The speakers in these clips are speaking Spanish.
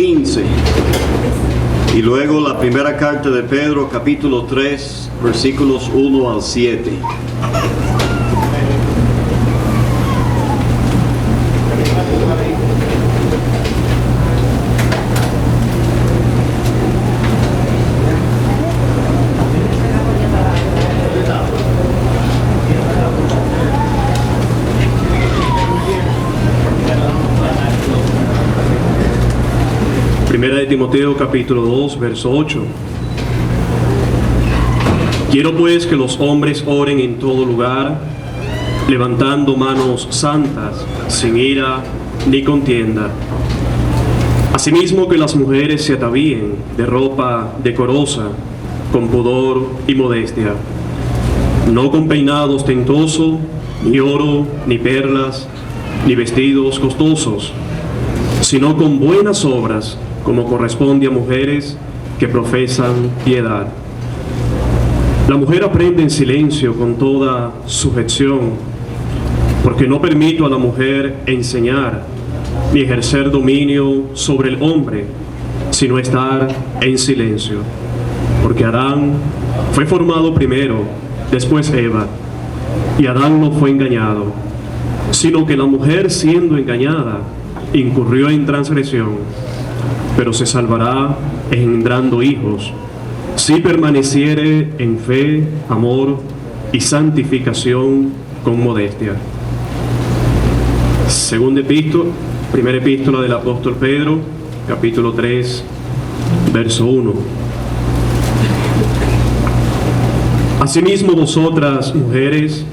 15. Y luego la primera carta de Pedro, capítulo 3, versículos 1 al 7. Primera de Timoteo capítulo 2, verso 8. Quiero pues que los hombres oren en todo lugar, levantando manos santas, sin ira ni contienda. Asimismo que las mujeres se atavíen de ropa decorosa, con pudor y modestia, no con peinado ostentoso, ni oro, ni perlas, ni vestidos costosos, sino con buenas obras, como corresponde a mujeres que profesan piedad. La mujer aprende en silencio con toda sujeción, porque no permito a la mujer enseñar ni ejercer dominio sobre el hombre, sino estar en silencio. Porque Adán fue formado primero, después Eva, y Adán no fue engañado, sino que la mujer, siendo engañada, incurrió en transgresión, pero se salvará engendrando hijos, si permaneciere en fe, amor y santificación con modestia. Primera epístola del apóstol Pedro, capítulo 3, verso 1. Asimismo vosotras, mujeres,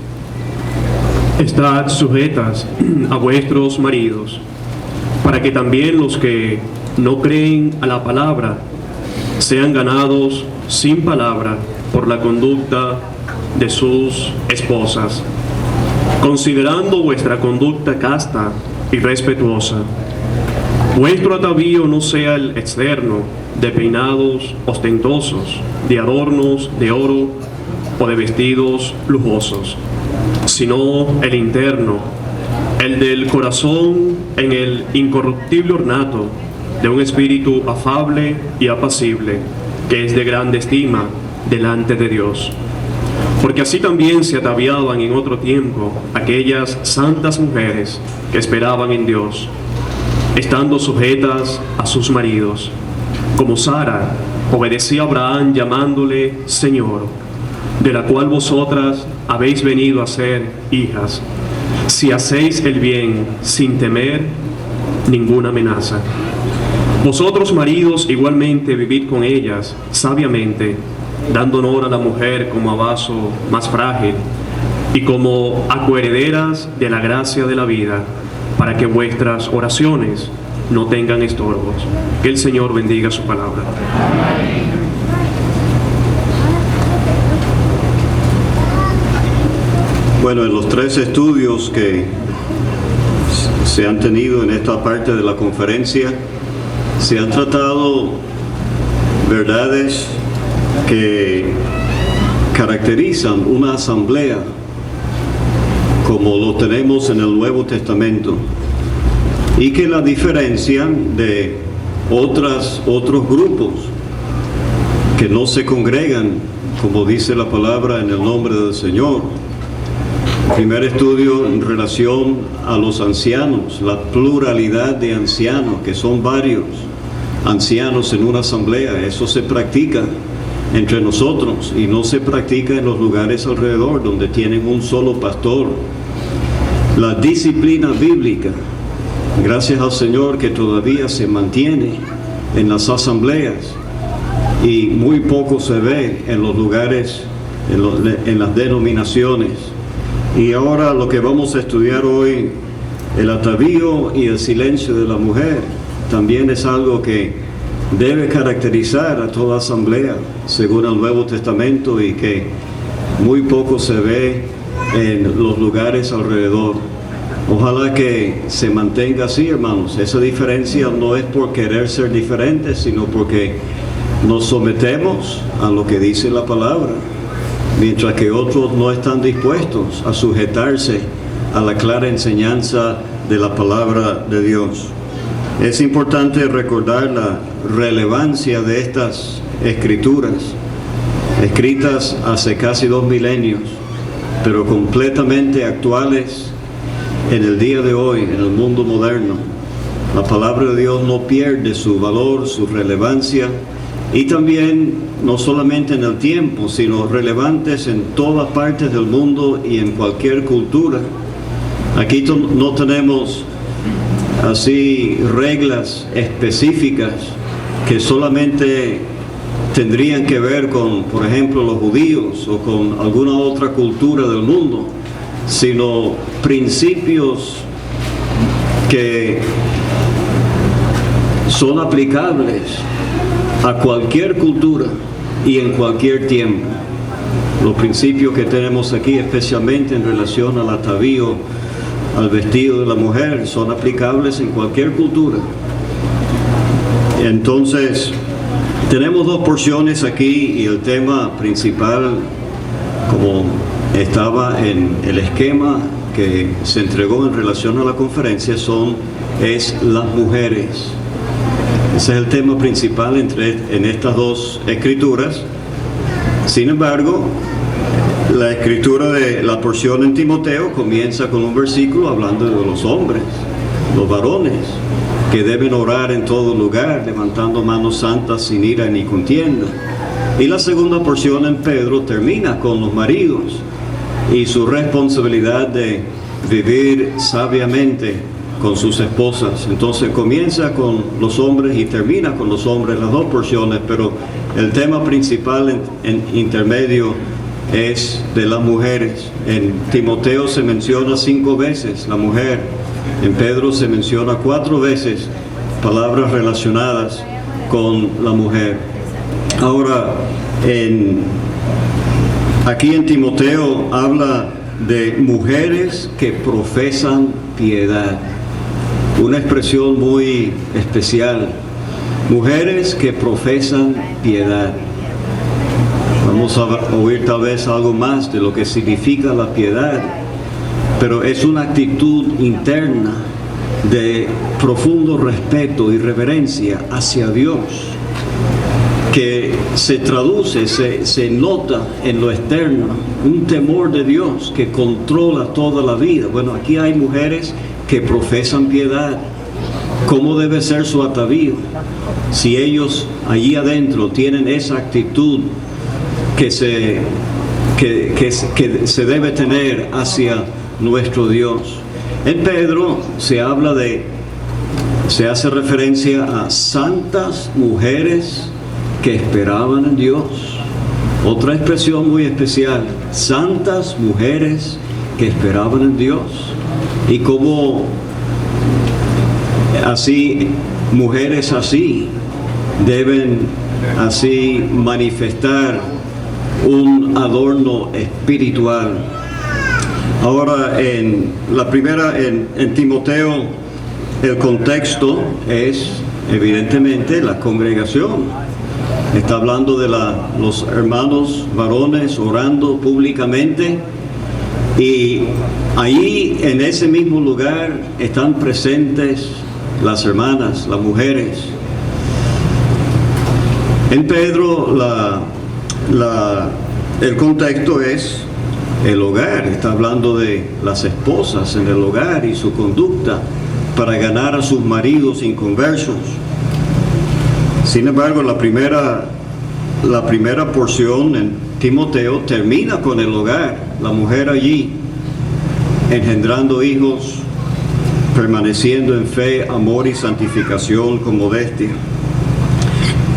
estad sujetas a vuestros maridos, para que también los que no creen a la palabra sean ganados sin palabra por la conducta de sus esposas, considerando vuestra conducta casta y respetuosa. Vuestro atavío no sea el externo, de peinados ostentosos, de adornos de oro o de vestidos lujosos, sino el interno, el del corazón en el incorruptible ornato de un espíritu afable y apacible, que es de grande estima delante de Dios. Porque así también se ataviaban en otro tiempo aquellas santas mujeres que esperaban en Dios, estando sujetas a sus maridos, como Sara obedecía a Abraham llamándole Señor, de la cual vosotras habéis venido a ser hijas, si hacéis el bien sin temer ninguna amenaza. Vosotros, maridos, igualmente vivid con ellas sabiamente, dando honor a la mujer como a vaso más frágil y como a coherederas de la gracia de la vida, para que vuestras oraciones no tengan estorbos. Que el Señor bendiga su palabra. Bueno, en los 3 estudios que se han tenido en esta parte de la conferencia, se han tratado verdades que caracterizan una asamblea como lo tenemos en el Nuevo Testamento y que la diferencian de otros grupos que no se congregan, como dice la palabra, en el nombre del Señor. Primer estudio en relación a los ancianos, la pluralidad de ancianos, que son varios ancianos en una asamblea. Eso se practica entre nosotros y no se practica en los lugares alrededor donde tienen un solo pastor. La disciplina bíblica, gracias al Señor, que todavía se mantiene en las asambleas y muy poco se ve en los lugares, en las denominaciones. Y ahora lo que vamos a estudiar hoy, el atavío y el silencio de la mujer, también es algo que debe caracterizar a toda asamblea según el Nuevo Testamento y que muy poco se ve en los lugares alrededor. Ojalá que se mantenga así, hermanos. Esa diferencia no es por querer ser diferentes, sino porque nos sometemos a lo que dice la palabra, mientras que otros no están dispuestos a sujetarse a la clara enseñanza de la palabra de Dios. Es importante recordar la relevancia de estas escrituras, escritas hace casi 2 milenios, pero completamente actuales en el día de hoy, en el mundo moderno. La palabra de Dios no pierde su valor, su relevancia, y también no solamente en el tiempo, sino relevantes en todas partes del mundo y en cualquier cultura. Aquí no tenemos así reglas específicas que solamente tendrían que ver con, por ejemplo, los judíos o con alguna otra cultura del mundo, sino principios que son aplicables a cualquier cultura y en cualquier tiempo. Los principios que tenemos aquí, especialmente en relación al atavío, al vestido de la mujer, son aplicables en cualquier cultura. Entonces, tenemos 2 porciones aquí y el tema principal, como estaba en el esquema que se entregó en relación a la conferencia, es las mujeres. Ese es el tema principal en estas 2 escrituras. Sin embargo, la escritura de la porción en Timoteo comienza con un versículo hablando de los hombres, los varones, que deben orar en todo lugar, levantando manos santas sin ira ni contienda. Y la segunda porción en Pedro termina con los maridos y su responsabilidad de vivir sabiamente con sus esposas. Entonces comienza con los hombres y termina con los hombres, las 2 porciones, pero el tema principal en intermedio es de las mujeres. En Timoteo se menciona 5 veces la mujer, en Pedro se menciona 4 veces palabras relacionadas con la mujer. Ahora, aquí en Timoteo habla de mujeres que profesan piedad, una expresión muy especial, mujeres que profesan piedad. Vamos a oír tal vez algo más de lo que significa la piedad, pero es una actitud interna de profundo respeto y reverencia hacia Dios, que se traduce, se nota en lo externo, un temor de Dios que controla toda la vida. Bueno, aquí hay mujeres que profesan piedad. ¿Cómo debe ser su atavío? Si ellos allí adentro tienen esa actitud que se debe tener hacia nuestro Dios. En Pedro se hace referencia a santas mujeres que esperaban en Dios. Otra expresión muy especial, santas mujeres que esperaban en Dios. Y como así, mujeres así deben así manifestar un adorno espiritual. Ahora, en Timoteo, el contexto es evidentemente la congregación. Está hablando de los hermanos varones orando públicamente, y ahí en ese mismo lugar están presentes las hermanas, las mujeres. En Pedro el contexto es el hogar. Está hablando de las esposas en el hogar y su conducta para ganar a sus maridos inconversos. Sin embargo, la primera porción en Timoteo termina con el hogar, la mujer allí, engendrando hijos, permaneciendo en fe, amor y santificación con modestia.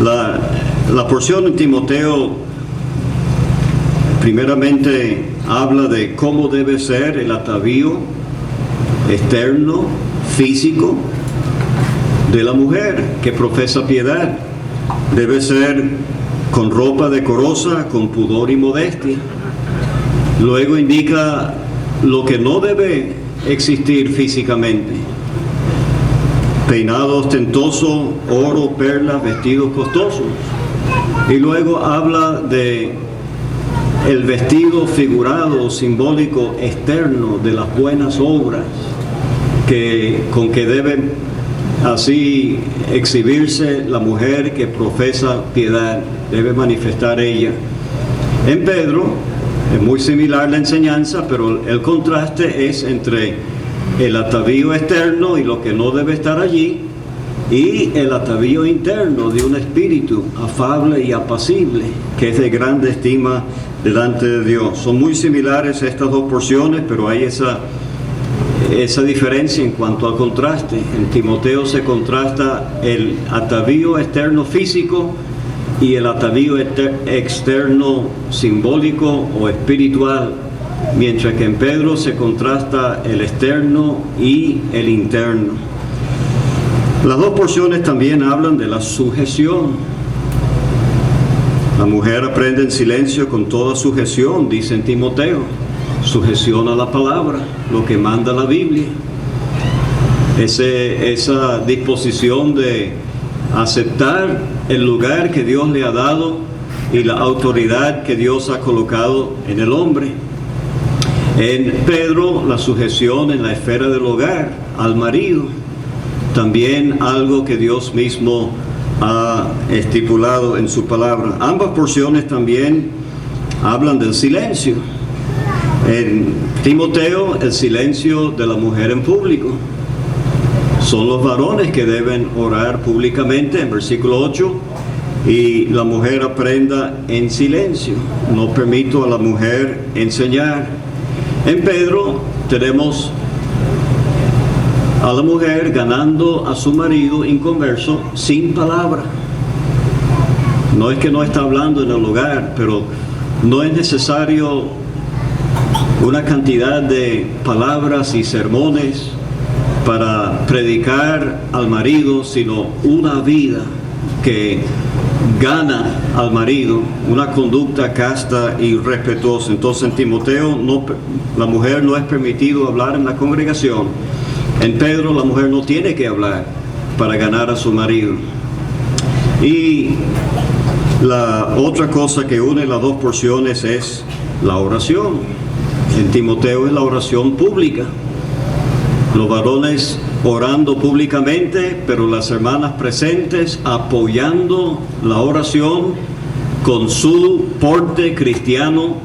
La porción en Timoteo primeramente habla de cómo debe ser el atavío externo, físico, de la mujer que profesa piedad. Debe ser con ropa decorosa, con pudor y modestia. Luego indica lo que no debe existir físicamente: peinado ostentoso, oro, perlas, vestidos costosos. Y luego habla de el vestido figurado, simbólico, externo de las buenas obras con que deben así exhibirse la mujer que profesa piedad, debe manifestar ella. En Pedro es muy similar la enseñanza, pero el contraste es entre el atavío externo y lo que no debe estar allí, y el atavío interno de un espíritu afable y apacible, que es de grande estima delante de Dios. Son muy similares estas dos porciones, pero hay esa diferencia en cuanto al contraste. En Timoteo se contrasta el atavío externo físico y el atavío externo simbólico o espiritual, mientras que en Pedro se contrasta el externo y el interno. Las dos porciones también hablan de la sujeción. La mujer aprende en silencio con toda sujeción, dice en Timoteo. Sujeción a la palabra, lo que manda la Biblia. Esa disposición de aceptar el lugar que Dios le ha dado y la autoridad que Dios ha colocado en el hombre. En Pedro, la sujeción en la esfera del hogar al marido, también algo que Dios mismo ha estipulado en su palabra. Ambas porciones también hablan del silencio. En Timoteo, el silencio de la mujer en público. Son los varones que deben orar públicamente, en versículo 8, y la mujer aprenda en silencio. No permito a la mujer enseñar. En Pedro tenemos a la mujer ganando a su marido inconverso sin palabra. No es que no está hablando en el hogar, pero no es necesario una cantidad de palabras y sermones para predicar al marido, sino una vida que gana al marido, una conducta casta y respetuosa. Entonces en Timoteo la mujer no es permitido hablar en la congregación. En Pedro la mujer no tiene que hablar para ganar a su marido. Y la otra cosa que une las dos porciones es la oración. En Timoteo es la oración pública. Los varones orando públicamente, pero las hermanas presentes apoyando la oración con su porte cristiano,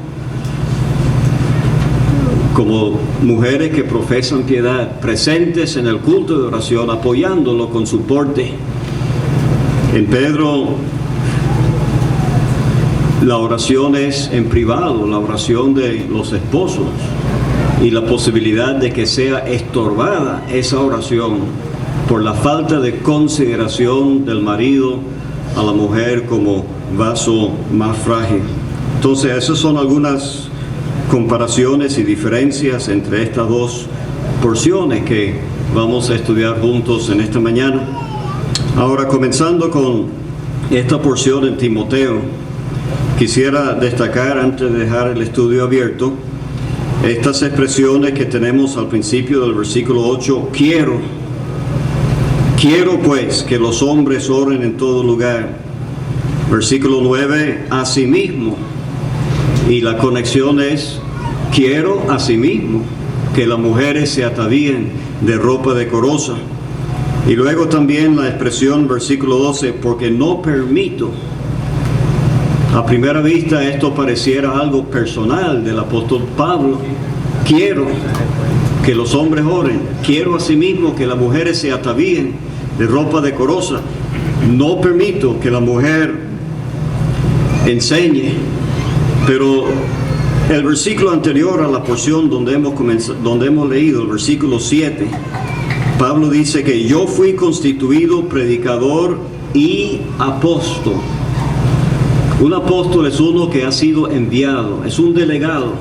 como mujeres que profesan piedad, presentes en el culto de oración, apoyándolo con su porte. En Pedro, la oración es en privado, la oración de los esposos, y la posibilidad de que sea estorbada esa oración por la falta de consideración del marido a la mujer como vaso más frágil. Entonces, esas son algunas comparaciones y diferencias entre estas dos porciones que vamos a estudiar juntos en esta mañana. Ahora, comenzando con esta porción en Timoteo, quisiera destacar, antes de dejar el estudio abierto, estas expresiones que tenemos al principio del versículo 8. Quiero pues que los hombres oren en todo lugar. Versículo 9, asimismo. Y la conexión es, quiero asimismo que las mujeres se atavíen de ropa decorosa. Y luego también la expresión, versículo 12, porque no permito. A primera vista esto pareciera algo personal del apóstol Pablo. Quiero que los hombres oren. Quiero asimismo que las mujeres se atavíen de ropa decorosa. No permito que la mujer enseñe. Pero el versículo anterior a la porción donde hemos leído, el versículo 7, Pablo dice que yo fui constituido predicador y apóstol. Un apóstol es uno que ha sido enviado, es un delegado,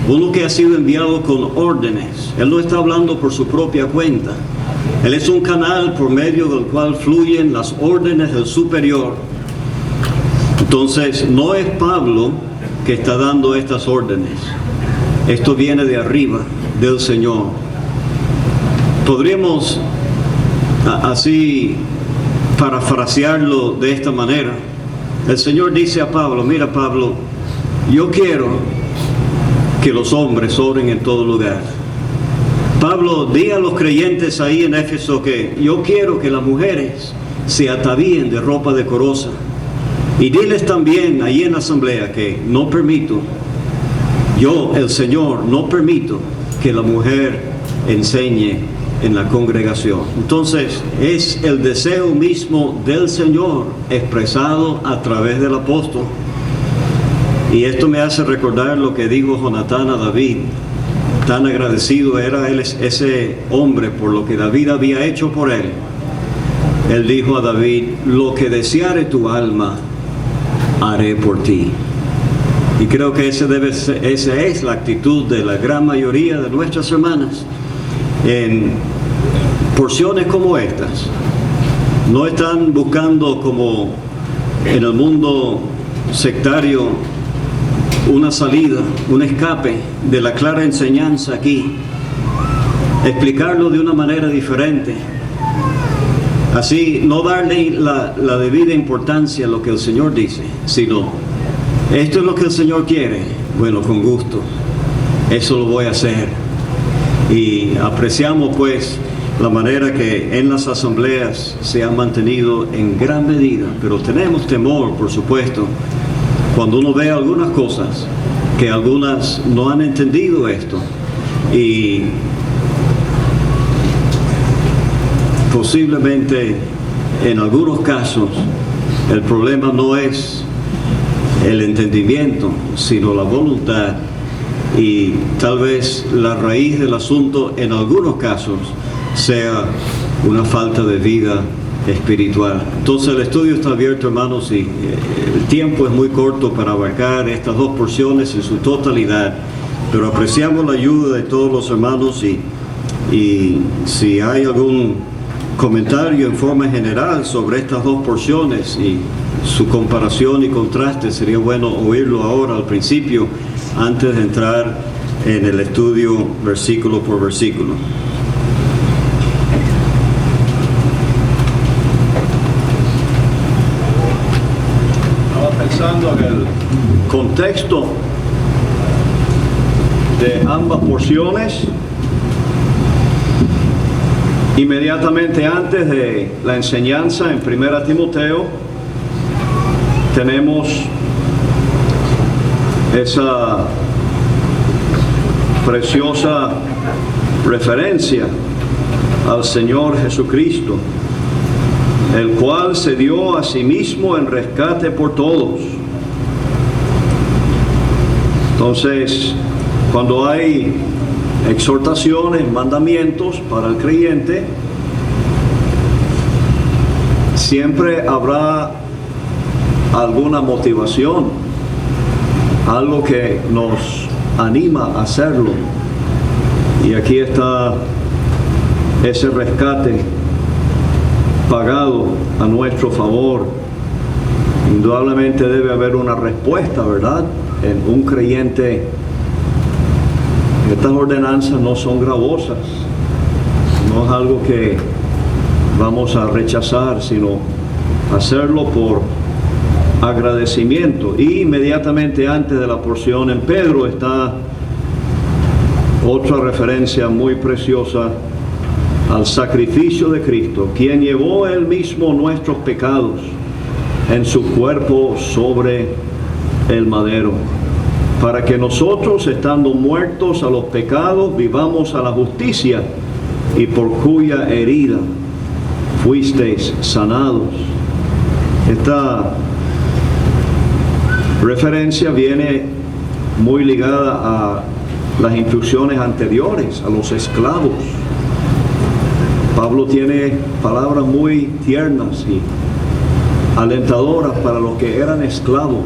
uno que ha sido enviado con órdenes. Él no está hablando por su propia cuenta. Él es un canal por medio del cual fluyen las órdenes del superior. Entonces, no es Pablo que está dando estas órdenes. Esto viene de arriba, del Señor. Podríamos así parafrasearlo de esta manera. El Señor dice a Pablo, mira Pablo, yo quiero que los hombres oren en todo lugar. Pablo, di a los creyentes ahí en Éfeso que yo quiero que las mujeres se atavíen de ropa decorosa. Y diles también ahí en la asamblea que no permito, yo, el Señor, no permito que la mujer enseñe en la congregación. Entonces, es el deseo mismo del Señor expresado a través del apóstol. Y esto me hace recordar lo que dijo Jonatán a David. Tan agradecido era él, ese hombre, por lo que David había hecho por él. Él dijo a David, lo que deseare tu alma, haré por ti. Y creo que esa es la actitud de la gran mayoría de nuestras hermanas en porciones como estas. No están buscando, como en el mundo sectario, una salida, un escape de la clara enseñanza aquí, explicarlo de una manera diferente, así no darle la debida importancia a lo que el Señor dice, sino esto es lo que el Señor quiere, bueno, con gusto, eso lo voy a hacer. Y apreciamos pues la manera que en las asambleas se han mantenido en gran medida, pero tenemos temor, por supuesto, cuando uno ve algunas cosas, que algunas no han entendido esto, y posiblemente en algunos casos el problema no es el entendimiento, sino la voluntad, y tal vez la raíz del asunto en algunos casos sea una falta de vida espiritual. Entonces el estudio está abierto, hermanos, y el tiempo es muy corto para abarcar estas dos porciones en su totalidad, pero apreciamos la ayuda de todos los hermanos, y si hay algún comentario en forma general sobre estas dos porciones y su comparación y contraste, sería bueno oírlo ahora al principio, antes de entrar en el estudio versículo por versículo. Pensando en el contexto de ambas porciones, inmediatamente antes de la enseñanza en 1 Timoteo, tenemos esa preciosa referencia al Señor Jesucristo, el cual se dio a sí mismo en rescate por todos. Entonces, cuando hay exhortaciones, mandamientos para el creyente, siempre habrá alguna motivación, algo que nos anima a hacerlo. Y aquí está ese rescate pagado a nuestro favor. Indudablemente debe haber una respuesta, ¿verdad? En un creyente, estas ordenanzas no son gravosas, no es algo que vamos a rechazar, sino hacerlo por agradecimiento. Y inmediatamente antes de la porción en Pedro está otra referencia muy preciosa al sacrificio de Cristo, quien llevó él mismo nuestros pecados en su cuerpo sobre el madero, para que nosotros, estando muertos a los pecados, vivamos a la justicia, y por cuya herida fuisteis sanados. Esta referencia viene muy ligada a las instrucciones anteriores a los esclavos. Pablo tiene palabras muy tiernas y alentadoras para los que eran esclavos,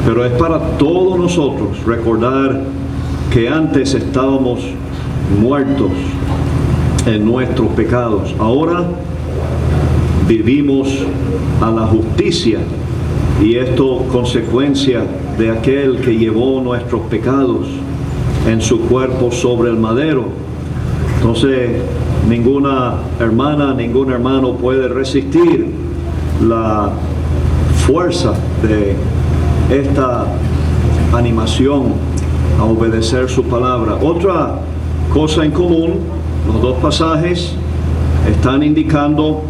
pero es para todos nosotros recordar que antes estábamos muertos en nuestros pecados. Ahora vivimos a la justicia, y esto consecuencia de aquel que llevó nuestros pecados en su cuerpo sobre el madero. Entonces, ninguna hermana, ningún hermano puede resistir la fuerza de esta animación a obedecer su palabra. Otra cosa en común. Los dos pasajes están indicando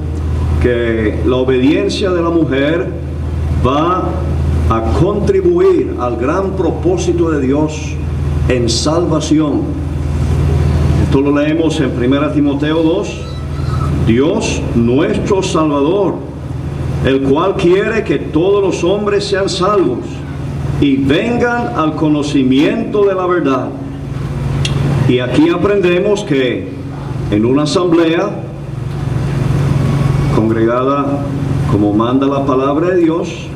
que la obediencia de la mujer va a contribuir al gran propósito de Dios en salvación. Esto lo leemos en 1 Timoteo 2. Dios nuestro Salvador, el cual quiere que todos los hombres sean salvos y vengan al conocimiento de la verdad. Y aquí aprendemos que en una asamblea congregada como manda la palabra de Dios,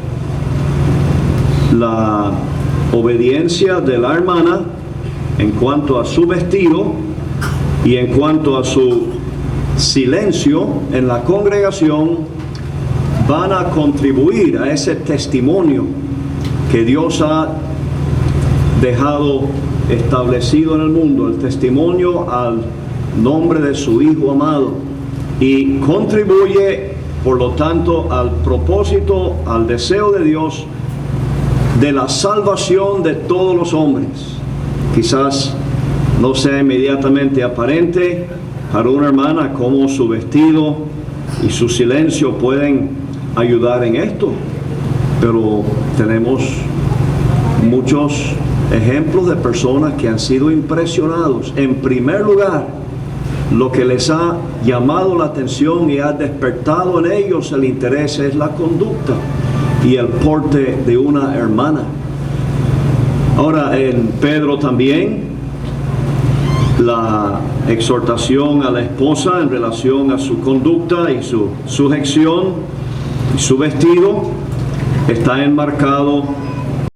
la obediencia de la hermana en cuanto a su vestido y en cuanto a su silencio en la congregación van a contribuir a ese testimonio que Dios ha dejado establecido en el mundo, el testimonio al nombre de su Hijo amado, y contribuye por lo tanto al propósito, al deseo de Dios de la salvación de todos los hombres. Quizás no sea inmediatamente aparente para una hermana cómo su vestido y su silencio pueden ayudar en esto, pero tenemos muchos ejemplos de personas que han sido impresionados. En primer lugar, lo que les ha llamado la atención y ha despertado en ellos el interés es la conducta y el porte de una hermana. Ahora, en Pedro también, la exhortación a la esposa en relación a su conducta y su sujeción y su vestido está enmarcado